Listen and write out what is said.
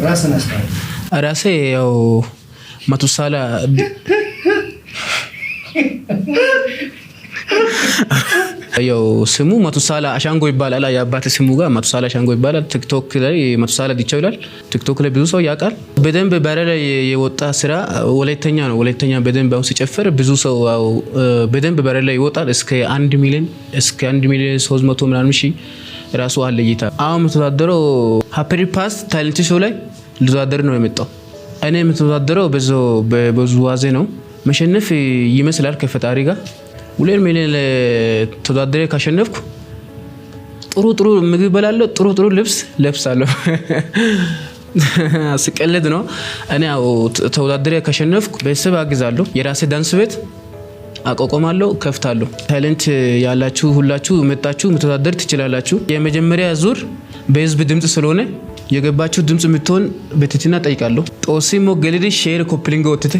ራስን አስተዋል ራሴ ያው ማቱሳላ ያው ስሙ ማቱሳላ አሻንጎ ይባላል። ያባተ ስሙ ጋር ማቱሳላ አሻንጎ ይባላል። ቲክቶክ ላይ ማቱሳላ ዲቻው ይላል። ቲክቶክ ላይ ብዙ ሰው ያውቃል። በደንብ በረለ የወጣ ስራ ወለተኛ ነው። ወለተኛ በደንብ አሁን ሲጨፍር ብዙ ሰው በደንብ በረለ ይወጣል። እስከ 1 ሚሊዮን 300 ምናምን ሺህ ራሱ አለ እይታ። አሁን የምትወዳደረው ሃፒ ፓስ ታለንት ሾው ላይ ልወዳደር ነው የመጣው። እኔ የምትወዳደረው በዙዋዜ ነው። መሸነፍ ይመስላል ከፈጣሪ ጋር 2 ሚሊዮን ተወዳድሬ ካሸነፍኩ ጥሩ ምግብ በላለሁ፣ ጥሩ ልብስ ለብሳለሁ። ስቀልድ ነው። እኔ ተወዳድሬ ካሸነፍኩ ቤተሰብ አግዛለሁ። የራሴ ዳንስ ቤት አቋቁማለሁ፣ ከፍታለሁ። ታለንት ያላችሁ ሁላችሁ መጣችሁ መተዳደር ትችላላችሁ። የመጀመሪያ ዙር በህዝብ ድምጽ ስለሆነ የገባችሁ ድምጽ የምትሆን በትህትና ጠይቃለሁ። ጦሲሞ ገለዲ ሼር ኮፕሊንግ ወጥተ